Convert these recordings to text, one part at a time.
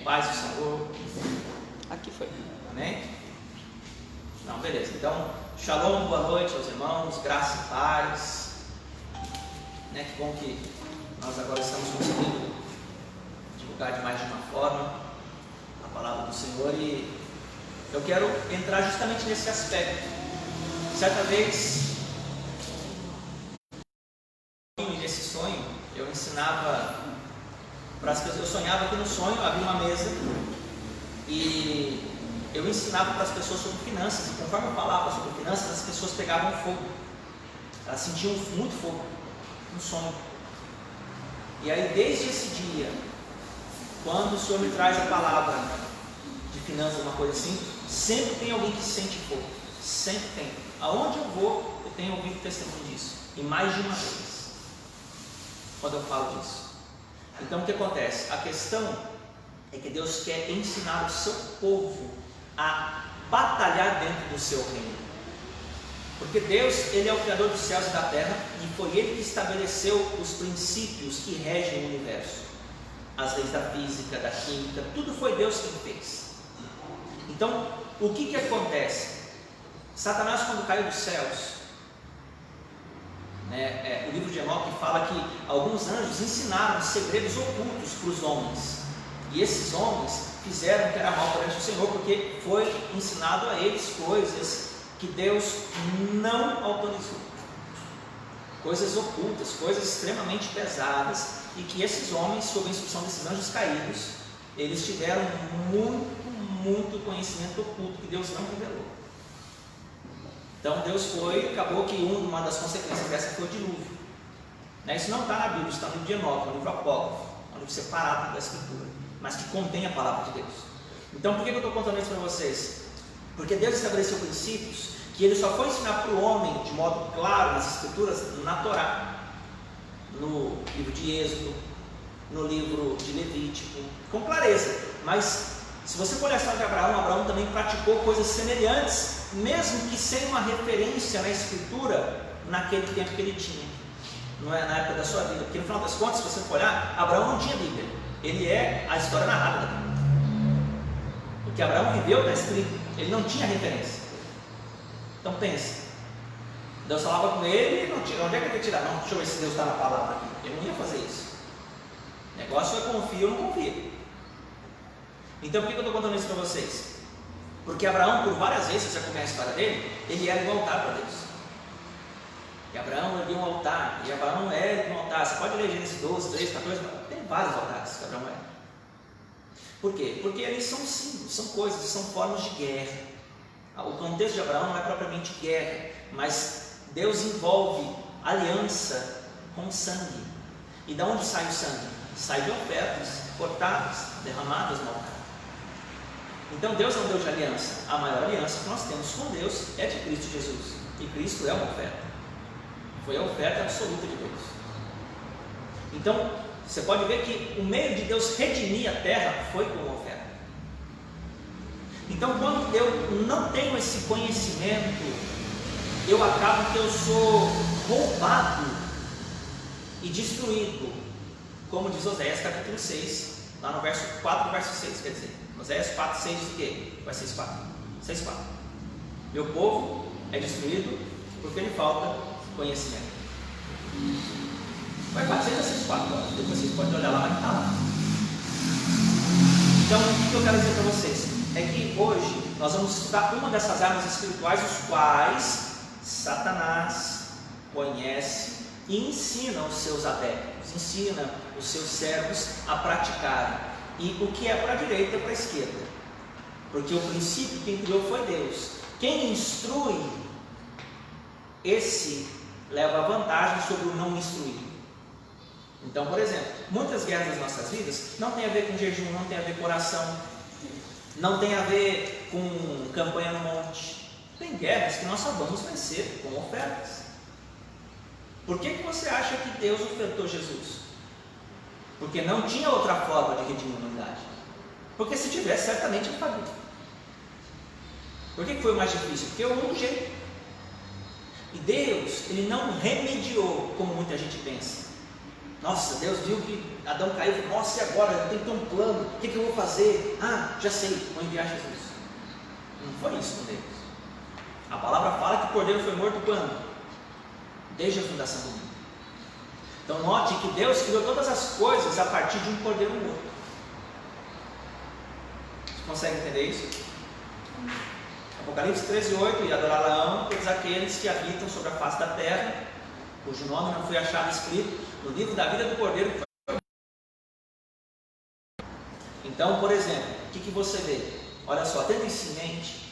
Paz do Senhor. Aqui foi. Amém? Não, beleza. Então, shalom, boa noite aos irmãos, graça e paz. Que bom que nós agora estamos conseguindo divulgar de mais de uma forma a palavra do Senhor, e eu quero entrar justamente nesse aspecto. Certa vez, nesse sonho, eu ensinava para as pessoas. Eu sonhava que no sonho havia uma mesa e eu ensinava para as pessoas sobre finanças, e conforme eu falava sobre finanças, as pessoas pegavam fogo, elas sentiam muito fogo no sonho. E aí, desde esse dia, quando o Senhor me traz a palavra de finanças, uma coisa assim, sempre tem alguém que sente fogo, sempre tem. Aonde eu vou, eu tenho ouvido testemunho disso, e mais de uma vez, quando eu falo disso. Então, o que acontece? A questão é que Deus quer ensinar o seu povo a batalhar dentro do seu reino. Porque Deus, Ele é o Criador dos céus e da terra, e foi Ele que estabeleceu os princípios que regem o universo. As leis da física, da química, tudo foi Deus quem fez. Então, o que acontece? Satanás, quando caiu dos céus, o livro de Enoque fala que alguns anjos ensinaram segredos ocultos para os homens, e esses homens fizeram o que era mal perante o Senhor, porque foi ensinado a eles coisas que Deus não autorizou, coisas ocultas, coisas extremamente pesadas, e que esses homens, sob a instrução desses anjos caídos, eles tiveram muito conhecimento oculto que Deus não revelou. Então Deus acabou que uma das consequências dessa foi o dilúvio. Isso não está na Bíblia, isso está no livro de Enoque, um livro apócrifo, um livro separado da Escritura, mas que contém a palavra de Deus. Então, por que eu estou contando isso para vocês? Porque Deus estabeleceu princípios que Ele só foi ensinar para o homem de modo claro nas Escrituras, na Torá, no livro de Êxodo, no livro de Levítico, com clareza. Mas se você for olhar a história de Abraão também praticou coisas semelhantes, mesmo que sem uma referência na Escritura, naquele tempo que ele tinha, não é na época da sua vida. Porque no final das contas, se você for olhar, Abraão não tinha Bíblia, ele é a história narrada da Bíblia. O que Abraão viveu está escrito, ele não tinha referência. Então pense, Deus falava com ele, não tinha, onde é que ele ia tirar? Não, deixa eu ver se Deus está na palavra aqui. Ele não ia fazer isso. O negócio é confia ou não confia. Então, por que eu estou contando isso para vocês? Porque Abraão, por várias vezes, você conhece a história dele, ele era um altar para Deus. E Abraão erguia um altar, e Abraão era um altar. Você pode ler Gênesis 12, 13, 14, tem vários altares que Abraão era. Por quê? Porque eles são símbolos, são coisas, são formas de guerra. O contexto de Abraão não é propriamente guerra, mas Deus envolve aliança com sangue. E de onde sai o sangue? Sai de ofertas cortadas, derramadas no altar. Então Deus é um Deus de aliança. A maior aliança que nós temos com Deus é de Cristo Jesus, e Cristo é uma oferta, foi a oferta absoluta de Deus. Então você pode ver que o meio de Deus redimir a terra foi com uma oferta. Então, quando eu não tenho esse conhecimento, eu acabo que eu sou roubado e destruído, como diz Oséias capítulo 6, lá no verso 4, verso 6, quer dizer, Oséias 4, 6 diz o quê? Vai 6, 4. 6, 4. Meu povo é destruído porque lhe falta conhecimento. Vai 4, 6, 4. Depois vocês podem olhar lá, mas está lá. Então, o que eu quero dizer para vocês? É que hoje nós vamos estudar uma dessas armas espirituais, os quais Satanás conhece e ensina os seus adeptos, ensina os seus servos a praticarem. E o que é para a direita é para a esquerda, porque o princípio quem criou foi Deus. Quem instrui, esse leva vantagem sobre o não instruído. Então, por exemplo, muitas guerras das nossas vidas não tem a ver com jejum, não tem a ver com oração, não tem a ver com campanha no monte. Tem guerras que nós só vamos vencer com ofertas. Por que você acha que Deus ofertou Jesus? Porque não tinha outra forma de redimir a humanidade. Porque se tivesse, certamente ele faria. Por que foi mais difícil? Porque é o único jeito. E Deus, Ele não remediou como muita gente pensa. Nossa, Deus viu que Adão caiu e falou, nossa, e agora? Eu tenho que ter um plano, o que eu vou fazer? Ah, já sei, vou enviar Jesus. Não foi isso com Deus. A palavra fala que o cordeiro foi morto quando? Desde a fundação do mundo. Então note que Deus criou todas as coisas a partir de um cordeiro morto. Você consegue entender isso? Apocalipse 13:8, e adorá-la-ão todos aqueles que habitam sobre a face da terra, cujo nome não foi achado escrito no livro da vida do cordeiro. Então, por exemplo, o que você vê? Olha só, tendo isso em mente,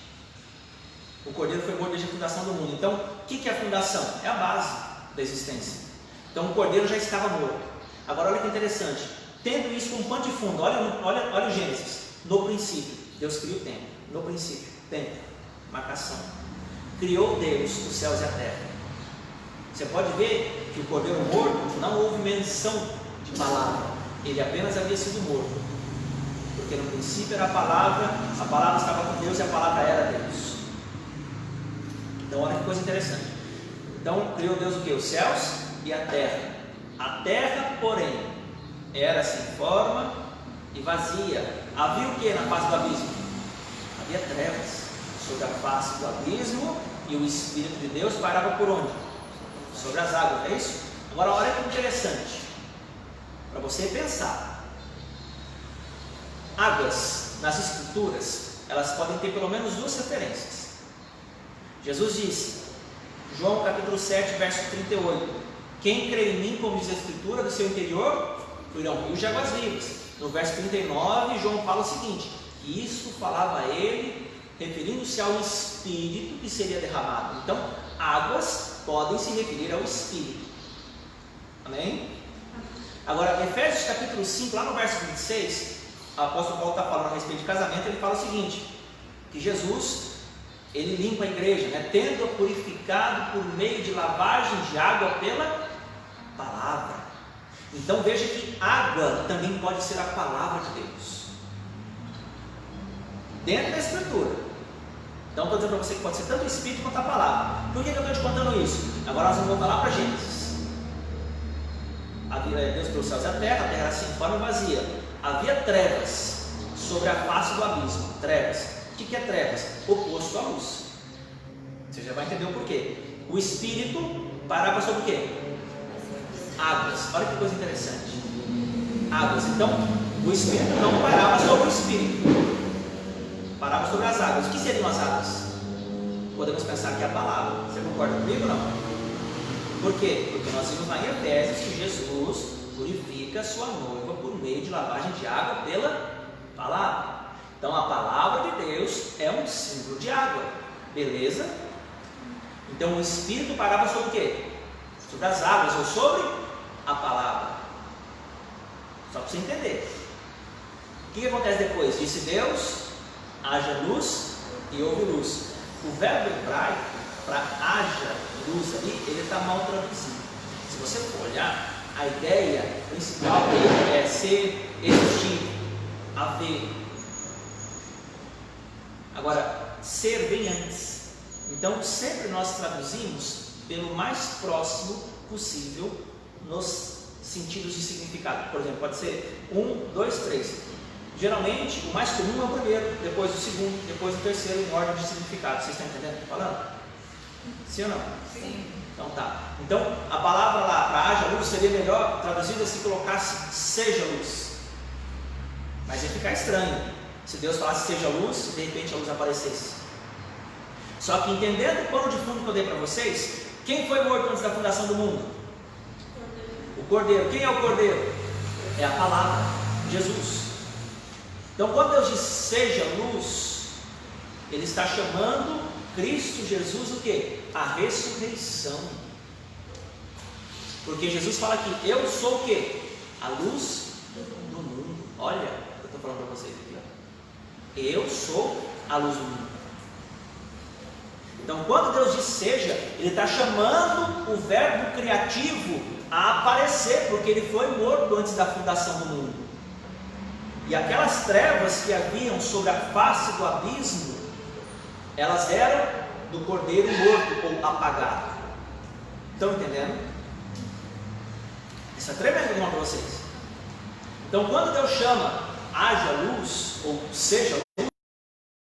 o cordeiro foi morto desde a fundação do mundo. Então, o que é a fundação? É a base da existência. Então, o cordeiro já estava morto. Agora, olha que interessante. Tendo isso como pano de fundo, olha o Gênesis. No princípio, Deus criou o tempo. No princípio, tempo, marcação. Criou Deus os céus e a terra. Você pode ver que o cordeiro morto não houve menção de palavra. Ele apenas havia sido morto. Porque no princípio era a palavra estava com Deus e a palavra era Deus. Então, olha que coisa interessante. Então, criou Deus o que? Os céus e a terra. A terra, porém, era sem forma e vazia. Havia o que na face do abismo? Havia trevas sobre a face do abismo, e o Espírito de Deus pairava por onde? Sobre as águas, é isso? Agora, olha que interessante, para você pensar. Águas, nas Escrituras, elas podem ter pelo menos duas referências. Jesus disse, João capítulo 7, verso 38, quem crê em mim, como diz a Escritura, do seu interior fluirão rios de águas vivas. No verso 39, João fala o seguinte, que isso falava a ele, referindo-se ao Espírito que seria derramado. Então, águas podem se referir ao Espírito. Amém? Agora, Efésios capítulo 5, lá no verso 26, o apóstolo Paulo está falando a respeito de casamento, ele fala o seguinte, que Jesus, ele limpa a igreja, né, tendo-a purificado por meio de lavagem de água pela palavra. Então veja que água também pode ser a palavra de Deus, dentro da Escritura. Então estou dizendo para você que pode ser tanto o Espírito quanto a palavra. Por que eu estou te contando isso? Agora nós vamos voltar lá para Gênesis. Havia Deus pelos céus e a terra era sem forma e vazia. Havia trevas sobre a face do abismo. Trevas. O que é trevas? Oposto à luz. Você já vai entender o porquê. O Espírito parava sobre o quê? Águas. Olha que coisa interessante. Águas. Então, o Espírito não parava sobre o Espírito. Parava sobre as águas. O que seriam as águas? Podemos pensar que é a palavra. Você concorda comigo ou não? Por quê? Porque nós vimos lá em Efésios que Jesus purifica a sua noiva por meio de lavagem de água pela palavra. Então a palavra de Deus é um símbolo de água. Beleza? Então o Espírito parava sobre o quê? Sobre as águas ou sobre a palavra. Só para você entender. O que acontece depois? Disse Deus, haja luz e houve luz. O verbo hebraico para haja luz ali, ele está mal traduzido. Se você for olhar, a ideia principal dele é ser, existir, haver. Agora, ser vem antes. Então, sempre nós traduzimos pelo mais próximo possível nos sentidos de significado. Por exemplo, pode ser 1, 2, 3. Geralmente, o mais comum é o primeiro, depois o segundo, depois o terceiro em ordem de significado. Vocês estão entendendo o que eu estou falando? Sim ou não? Sim. Então tá. Então, a palavra lá para haja luz seria melhor traduzida se colocasse seja luz. Mas ia ficar estranho se Deus falasse seja luz e de repente a luz aparecesse. Só que entendendo o pano de fundo que eu dei para vocês, quem foi morto antes da fundação do mundo? O Cordeiro. Quem é o Cordeiro? É a palavra, Jesus. Então quando Deus diz seja luz, Ele está chamando Cristo Jesus o quê? A ressurreição. Porque Jesus fala que eu sou o quê? A luz do mundo. Olha, eu estou falando para vocês aqui, ó. Eu sou a luz do mundo. Então quando Deus diz seja, Ele está chamando o verbo criativo a aparecer, porque ele foi morto antes da fundação do mundo. E aquelas trevas que haviam sobre a face do abismo, elas eram do cordeiro morto ou apagado. Estão entendendo? Isso é tremendo, irmão, para vocês. Então, quando Deus chama, haja luz, ou seja luz,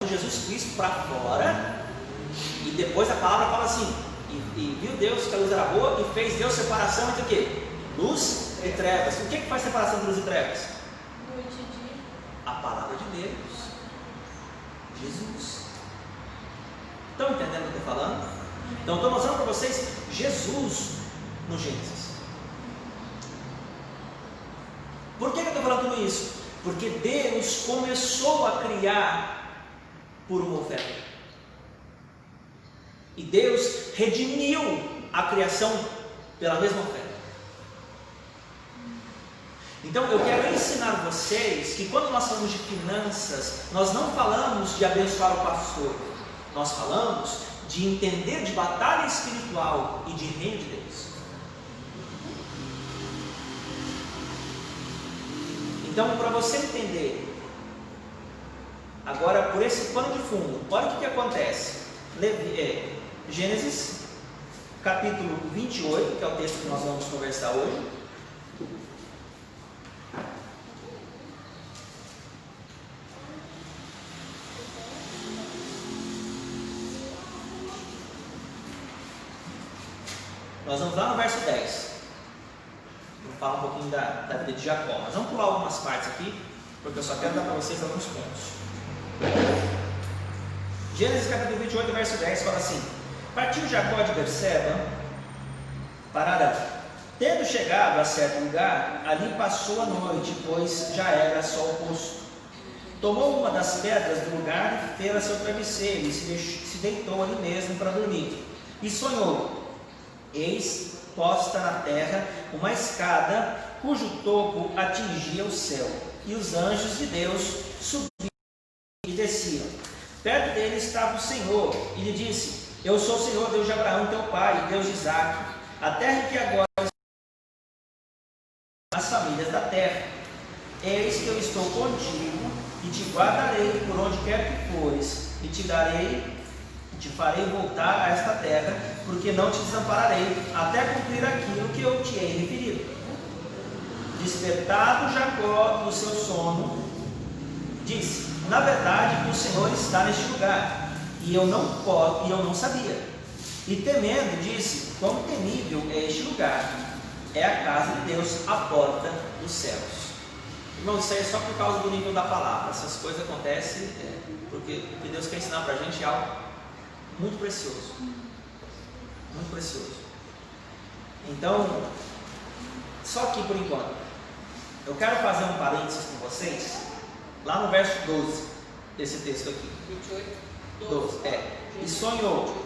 Jesus Cristo para fora, e depois a palavra fala assim, e viu Deus que a luz era boa, e fez Deus separação entre o quê? Luz e trevas. O que faz separação entre luz e trevas? Noite e dia. A palavra de Deus, Jesus. Estão entendendo o que eu estou falando? Então, estou mostrando para vocês Jesus no Gênesis. Por que eu estou falando tudo isso? Porque Deus começou a criar por uma oferta. E Deus redimiu a criação pela mesma oferta. Então eu quero ensinar vocês que quando nós falamos de finanças, nós não falamos de abençoar o pastor. Nós falamos de entender de batalha espiritual e de reino de Deus. Então, para você entender, agora por esse pano de fundo, olha o que acontece. Gênesis, capítulo 28, que é o texto que nós vamos conversar hoje. Nós vamos lá no verso 10. Vou falar um pouquinho da vida de Jacó, mas vamos pular algumas partes aqui, porque eu só quero dar para vocês alguns pontos. Gênesis capítulo 28, verso 10 fala assim: partiu Jacó de Berseba para Arã. Tendo chegado a certo lugar, ali passou a noite, pois já era sol posto. Tomou uma das pedras do lugar e fez-a seu travesseiro, e se deitou ali mesmo para dormir. E sonhou: eis posta na terra uma escada, cujo topo atingia o céu, e os anjos de Deus subiam e desciam. Perto dele estava o Senhor, e lhe disse: eu sou o Senhor, Deus de Abraão, teu pai, Deus de Isaque. A terra que agora as famílias da terra. Eis que eu estou contigo, e te guardarei por onde quer que fores, e te farei voltar a esta terra, porque não te desampararei, até cumprir aquilo que eu te hei referido. Despertado Jacó do seu sono, disse: na verdade o Senhor está neste lugar, e eu não sabia. E temendo, disse: quão temível é este lugar! É a casa de Deus, a porta dos céus. Irmão, isso aí é só por causa do nível da palavra. Essas coisas acontecem porque o que Deus quer ensinar para a gente é algo muito precioso. Muito precioso. Então, só aqui por enquanto, eu quero fazer um parênteses com vocês, lá no verso 12 desse texto aqui. 28, 12. E sonhou: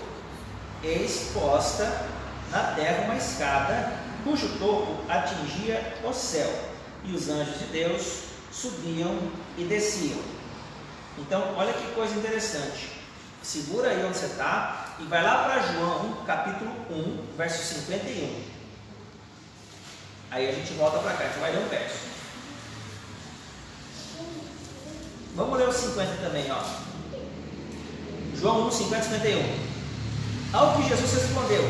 eis posta na terra uma escada, cujo topo atingia o céu, e os anjos de Deus subiam e desciam. Então, olha que coisa interessante. Segura aí onde você está e vai lá para João, capítulo 1, verso 51. Aí a gente volta para cá, a gente vai ler um verso. Vamos ler o 50 também, ó. João 1, 50 e 51. Ao que Jesus respondeu: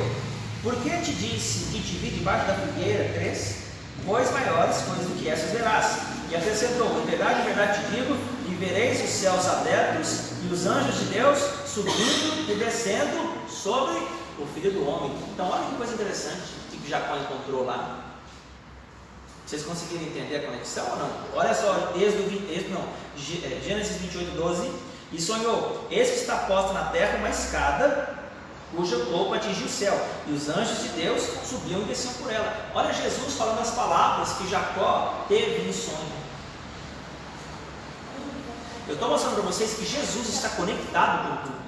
por que te disse que te vi debaixo da figueira? Crês? Pois maiores coisas do que essas verás. E acrescentou: em verdade te digo, e vereis os céus abertos e os anjos de Deus subindo e descendo sobre o Filho do Homem. Então olha que coisa interessante que Jacó encontrou lá. Vocês conseguiram entender a conexão ou não? Olha só, Gênesis 28, 12. E sonhou: eis que está posta na terra uma escada, cujo topo atingia o céu, e os anjos de Deus subiam e desciam por ela. Olha Jesus falando as palavras que Jacó teve em sonho. Eu estou mostrando para vocês que Jesus está conectado com tudo.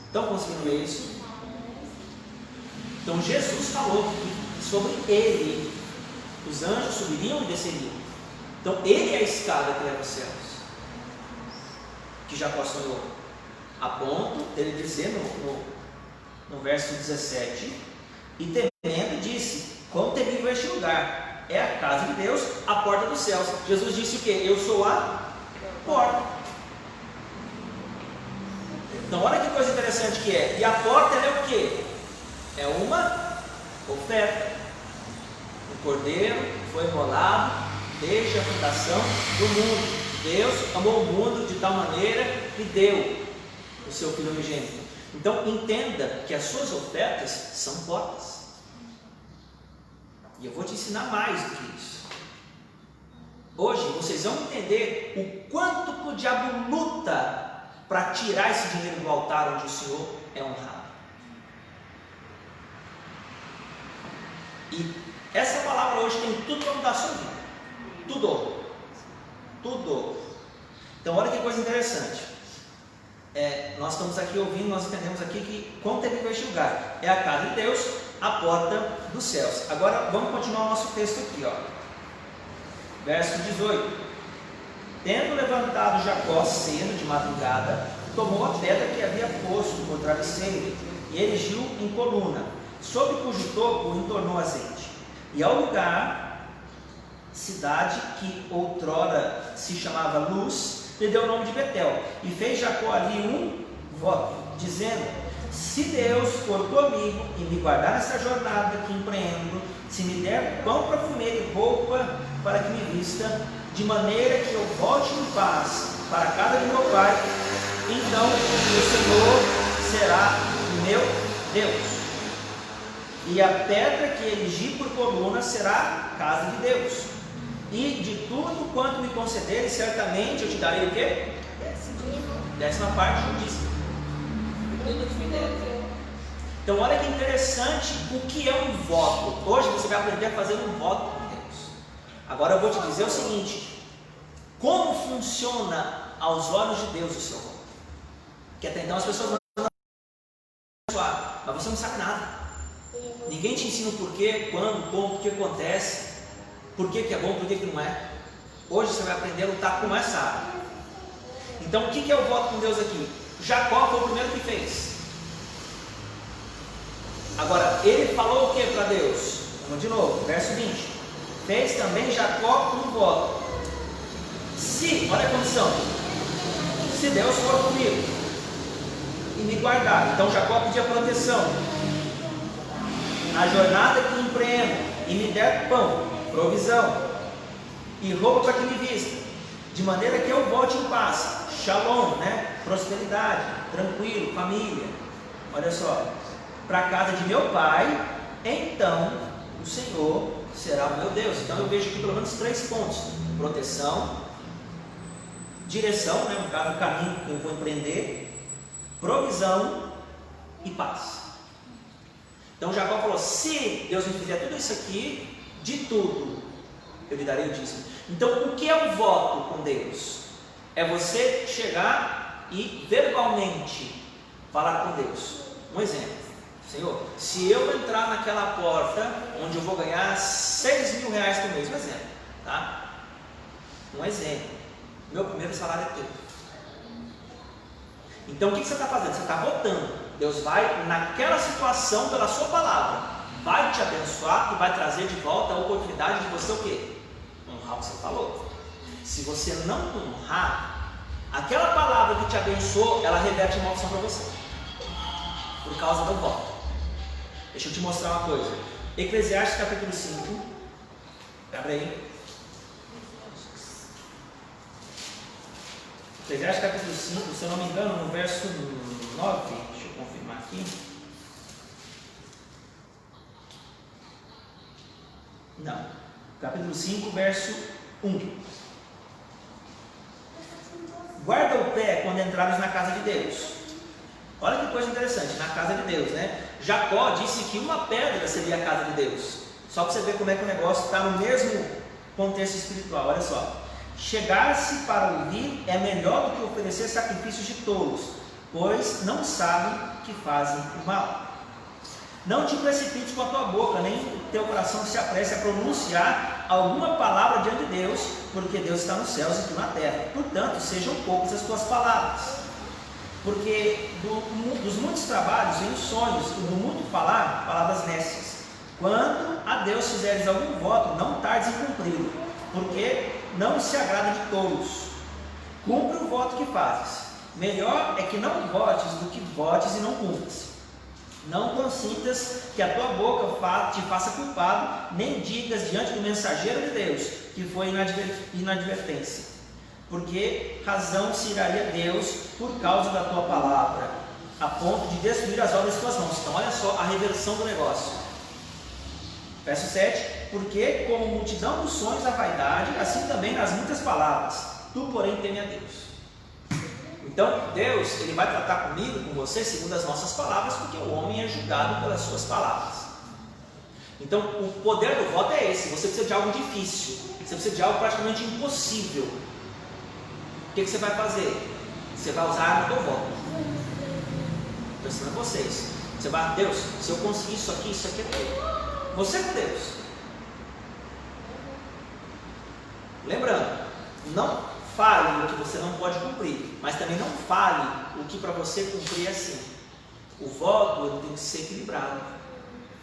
Estão conseguindo ver isso? Então Jesus falou que sobre ele os anjos subiriam e desceriam. Então ele é a escada que leva aos céus, que Jacó sonhou, a ponto dele dizer no verso 17: e temendo disse: quão terrível é este lugar! É a casa de Deus, a porta dos céus. Jesus disse o quê? Eu sou a porta. Então olha que coisa interessante que é. E a porta é o quê? É uma oferta. O Cordeiro foi imolado desde a fundação do mundo. Deus amou o mundo de tal maneira que deu o seu Filho unigênito. Então entenda que as suas ofertas são portas. E eu vou te ensinar mais do que isso. Hoje vocês vão entender o quanto que o diabo luta para tirar esse dinheiro do altar onde o Senhor é honrado. E essa palavra hoje tem tudo para mudar a sua vida. Tudo. Então olha que coisa interessante. Nós estamos aqui ouvindo, nós entendemos aqui que quão terrível este lugar. É a casa de Deus, a porta dos céus. Agora vamos continuar o nosso texto aqui, ó. Verso 18. Tendo levantado Jacó cedo de madrugada, tomou a pedra que havia posto por travesseiro e erigiu em coluna, sob cujo topo entornou azeite. E ao lugar, cidade que outrora se chamava Luz, lhe deu o nome de Betel, e fez Jacó ali um voto, dizendo: se Deus for comigo e me guardar nessa jornada que empreendo, se me der pão para comer e roupa para que me vista, de maneira que eu volte em paz para a casa de meu pai, então o Senhor será meu Deus. E a pedra que erigi por coluna será a casa de Deus. E de tudo quanto me concederes, certamente eu te darei o quê? 10ª parte do dízimo. Então olha que interessante o que é um voto. Hoje você vai aprender a fazer um voto com Deus. Agora eu vou te dizer o seguinte: como funciona aos olhos de Deus o seu voto? Que até então as pessoas não abençoar, mas você não sabe nada. Ninguém te ensina o porquê, quando, como, o que acontece, por que é bom, por que não é. Hoje você vai aprender a lutar com essa área. Então o que é o voto com Deus aqui? Jacó foi o primeiro que fez. Agora, ele falou o que para Deus? Vamos de novo, verso 20. Fez também Jacó um voto. Se, olha a condição, se Deus for comigo e me guardar. Então Jacó pedia proteção na jornada que empreendo, e me der pão, provisão e roupa para que me vista, de maneira que eu volte em paz. Shalom, né? Prosperidade, tranquilo, família. Olha só, para a casa de meu pai, então o Senhor será o meu Deus. Então eu vejo aqui pelo menos 3 pontos: proteção, direção, né? No caso, o caminho que eu vou empreender, provisão e paz. Então Jacó falou: se Deus me fizer tudo isso aqui, de tudo eu lhe darei o dízimo. Então o que é um voto com Deus? É você chegar e verbalmente falar com Deus. Um exemplo: Senhor, se eu entrar naquela porta onde eu vou ganhar 6 mil reais por mês, um exemplo, tá? Um exemplo, meu primeiro salário é teu. Então o que você está fazendo? Você está votando. Deus vai, naquela situação, pela sua palavra, vai te abençoar e vai trazer de volta a oportunidade de você o quê? Honrar o que você falou. Se você não honrar, aquela palavra que te abençoou, ela reverte uma maldição para você, por causa do voto. Deixa eu te mostrar uma coisa. Eclesiastes capítulo 5. Abre aí. Eclesiastes capítulo 5, se eu não me engano, no verso 9, deixa eu confirmar aqui. Não, capítulo 5, verso 1. Guarda o pé quando entrares na casa de Deus. Olha que coisa interessante, na casa de Deus, né? Jacó disse que uma pedra seria a casa de Deus. Só para você ver como é que o negócio está no mesmo contexto espiritual. Olha só: chegar-se para ouvir é melhor do que oferecer sacrifícios de tolos, pois não sabem que fazem o mal. Não te precipites com a tua boca, nem o teu coração se apresse a pronunciar alguma palavra diante de Deus, porque Deus está nos céus e tu na terra. Portanto, sejam poucas as tuas palavras. Porque dos muitos trabalhos vêm os sonhos, e do muito falar, palavras nécias. Quando a Deus fizeres algum voto, não tardes em cumpri-lo, porque não se agrada de tolos. Cumpre o voto que fazes. Melhor é que não votes do que votes e não cumpras. Não consintas que a tua boca te faça culpado, nem digas diante do mensageiro de Deus que foi inadvertência. Porque razão se iraria Deus por causa da tua palavra, a ponto de destruir as obras de tuas mãos. Então olha só a reversão do negócio. Verso 7. Porque como multidão dos sonhos a vaidade, assim também nas muitas palavras, tu porém teme a Deus. Então Deus, Ele vai tratar comigo, com você, segundo as nossas palavras, porque o homem é julgado pelas suas palavras. Então o poder do voto é esse. Você precisa de algo difícil, você precisa de algo praticamente impossível. O que você vai fazer? Você vai usar a arma do voto. Estou ensinando vocês. Você vai, Deus, se eu conseguir isso aqui é teu. Você com Deus. Lembrando, não fale o que você não pode cumprir, mas também não fale o que para você cumprir é assim. O voto ele tem que ser equilibrado.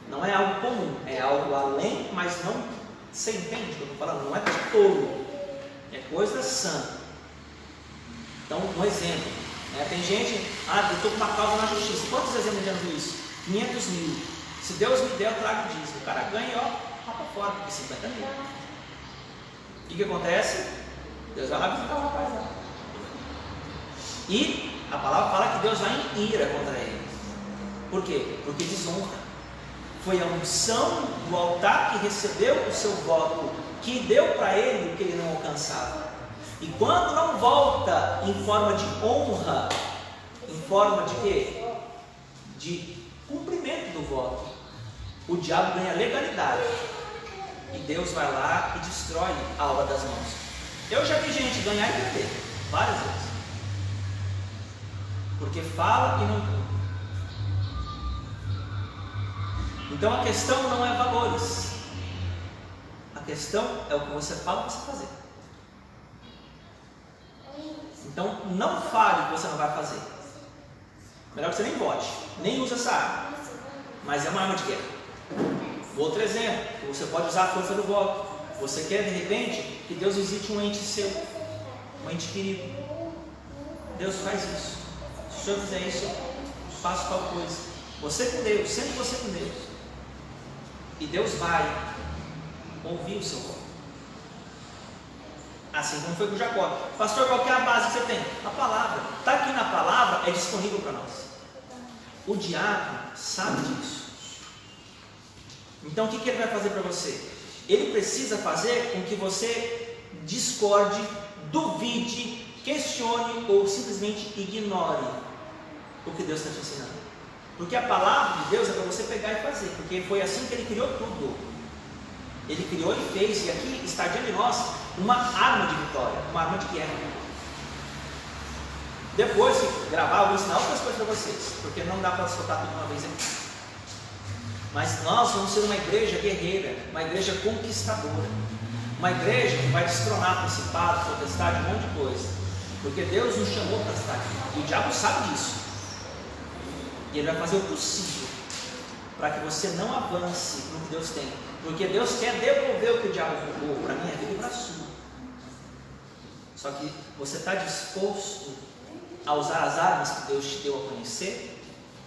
Não é algo comum, é algo além, mas não. Você entende o que eu estou falando? Não é de tolo, é coisa sã. Então, um exemplo, tem gente, eu estou com uma causa na justiça. Quantos exemplos de isso? 500 mil. Se Deus me der, eu trago dízimo. O cara ganha, rapa fora, porque 50 mil. O que acontece? Deus vai lá visitar o rapaz lá. E a palavra fala que Deus vai em ira contra ele. Por quê? Porque desonra. Foi a unção do altar que recebeu o seu voto, que deu para ele o que ele não alcançava. E quando não volta em forma de honra, em forma de quê? De cumprimento do voto, o diabo ganha legalidade. E Deus vai lá e destrói a obra das mãos. Eu já vi gente ganhar e perder, várias vezes. Porque fala e não cumpre. Então a questão não é valores. A questão é o que você fala para você fazer. Então não fale o que você não vai fazer. Melhor que você nem vote, nem use essa arma. Mas é uma arma de guerra. Outro exemplo, você pode usar a força do voto. Você quer de repente que Deus visite um ente seu, um ente querido. Deus faz isso. Se o senhor fizer isso, eu faço tal coisa. Você com Deus, sempre você com Deus. E Deus vai ouvir o seu voto. Assim como foi com Jacó. Pastor, qual que é a base que você tem? A palavra. Está aqui na palavra, é disponível para nós. O diabo sabe disso. Então o que ele vai fazer para você? Ele precisa fazer com que você discorde, duvide, questione ou simplesmente ignore o que Deus está te ensinando. Porque a palavra de Deus é para você pegar e fazer, porque foi assim que Ele criou tudo. Ele criou e fez, e aqui está diante de nós uma arma de vitória, uma arma de guerra. Depois de gravar, eu vou ensinar outras coisas para vocês, porque não dá para soltar tudo de uma vez aqui. Mas nós vamos ser uma igreja guerreira, uma igreja conquistadora, uma igreja que vai destronar principado, potestade, um monte de coisa, porque Deus nos chamou para estar aqui, e o diabo sabe disso, e ele vai fazer o possível para que você não avance no que Deus tem, porque Deus quer devolver o que o diabo roubou para a minha vida e para a sua. Só que você está disposto a usar as armas que Deus te deu a conhecer?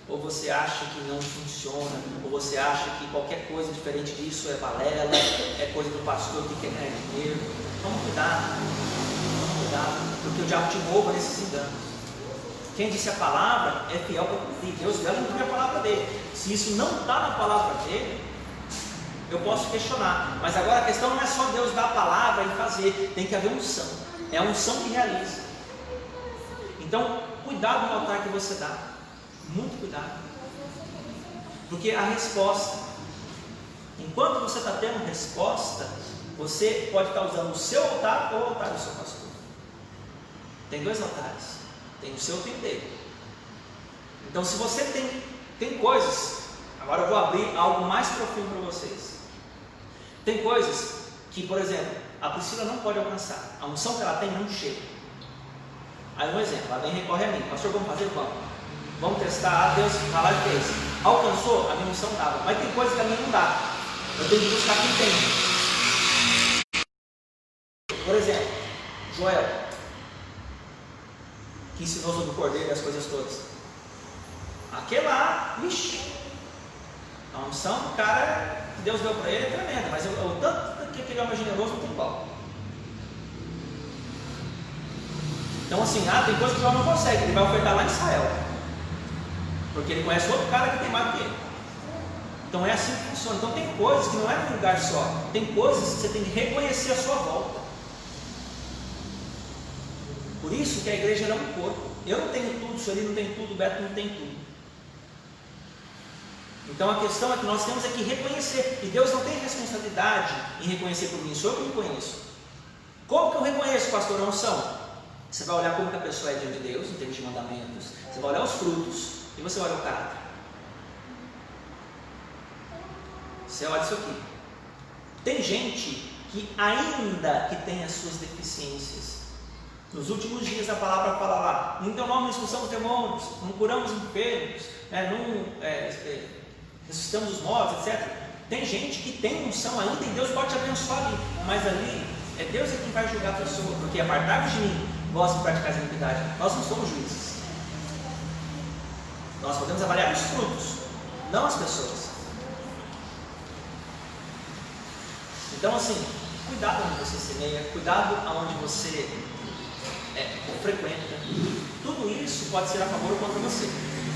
Ou você acha que não funciona, ou você acha que qualquer coisa diferente disso é balela, é coisa do pastor que quer ganhar dinheiro? Vamos cuidar, porque o diabo te rouba nesses enganos. Quem disse a palavra é fiel para cumprir. Deus deve cumprir a palavra dele. Se isso não está na palavra dele, eu posso questionar. Mas agora a questão não é só Deus dar a palavra e fazer, tem que haver unção. É a unção que realiza. Então, cuidado no altar que você dá. Muito cuidado, porque a resposta, enquanto você está tendo resposta, você pode estar usando o seu altar ou o altar do seu pastor. Tem dois altares, tem o seu e tem o dele. Então, se você tem coisas, agora eu vou abrir algo mais profundo para vocês. Tem coisas que, por exemplo, a Priscila não pode alcançar, a unção que ela tem não chega. Aí um exemplo, ela vem e recorre a mim, pastor, vamos fazer? Vamos testar, Deus vai lá e fez. Alcançou, a minha unção dava. Mas tem coisa que a minha não dá. Eu tenho que buscar quem tem. Por exemplo, Joel, que ensinou sobre o cordeiro e as coisas todas. Aquele lá, A unção do cara que Deus deu para ele é tremenda, mas o tanto que aquele homem é generoso não tem igual. Então assim, tem coisa que o homem não consegue, ele vai ofertar lá em Israel, porque ele conhece outro cara que tem mais do que ele. Então é assim que funciona. Então tem coisas que não é num lugar só, tem coisas que você tem que reconhecer à sua volta. Por isso que a igreja é um corpo. Eu não tenho tudo, o Sueli não tem tudo, o Beto não tem tudo. Então a questão é que nós temos que reconhecer, e Deus não tem responsabilidade em reconhecer por mim, sou eu que reconheço. Como que eu reconheço, pastor, a unção? Você vai olhar como que a pessoa é diante de Deus, em termos de mandamentos, você vai olhar os frutos, e você olha o caráter. Você olha isso aqui. Tem gente que ainda que tem as suas deficiências. Nos últimos dias a palavra fala lá, em teu nome expulsamos demônios, não curamos enfermos, não ressuscitamos os mortos, etc. Tem gente que tem unção ainda e Deus pode te abençoar ali, mas ali é Deus quem vai julgar a pessoa, porque apartai-vos de mim, vós que praticais a iniquidade. Nós não somos juízes. Nós podemos avaliar os frutos, não as pessoas. Então assim, cuidado onde você semeia, cuidado aonde você frequenta. Tudo isso pode ser a favor ou contra você.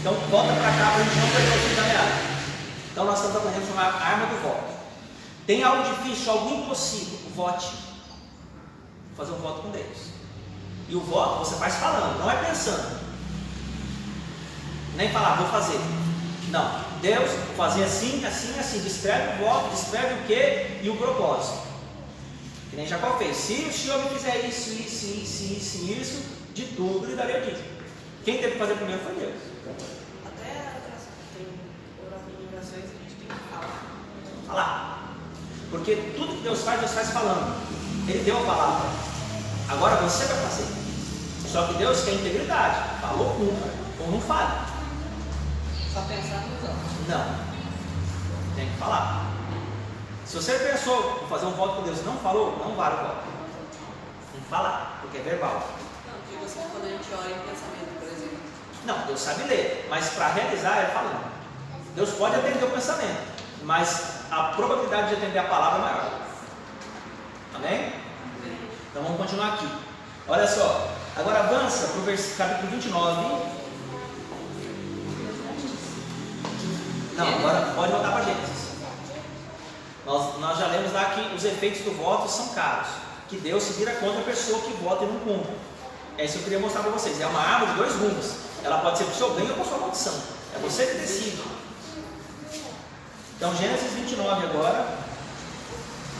Então volta para cá para a gente não perder o fim da meada. Então nós estamos aprendendo a chamar a arma do voto. Tem algo difícil, algo impossível, vote. Fazer um voto com Deus. E o voto você faz falando, não é pensando. Nem falar, vou fazer. Não, Deus, vou fazer assim, assim, assim. Descreve o voto, descreve o que e o propósito. Que nem Jacó fez. Se o Senhor me fizer isso, isso, de tudo lhe darei o dízimo. Quem teve que fazer primeiro foi Deus. Até tem orações que a gente tem que falar. Falar. Porque tudo que Deus faz falando. Ele deu a palavra. Agora você vai fazer. Só que Deus quer integridade. Falou, cumpra. Ou não fale. Só pensar nos outros. Não. Tem que falar. Se você pensou em fazer um voto com Deus e não falou, não vale o voto. Tem que falar, porque é verbal. Não, digo assim, quando a gente ora em pensamento, por exemplo. Não, Deus sabe ler, mas para realizar é falando. Deus pode atender o pensamento, mas a probabilidade de atender a palavra é maior. Amém? Então vamos continuar aqui. Olha só, agora avança para o capítulo 29. Não, agora pode voltar para Gênesis. Nós já lemos lá que os efeitos do voto são caros, que Deus se vira contra a pessoa que vota e não cumpre. É isso que eu queria mostrar para vocês. É uma árvore de dois rumos. Ela pode ser para o seu bem ou para a sua maldição. É você que decide. Então Gênesis 29 agora.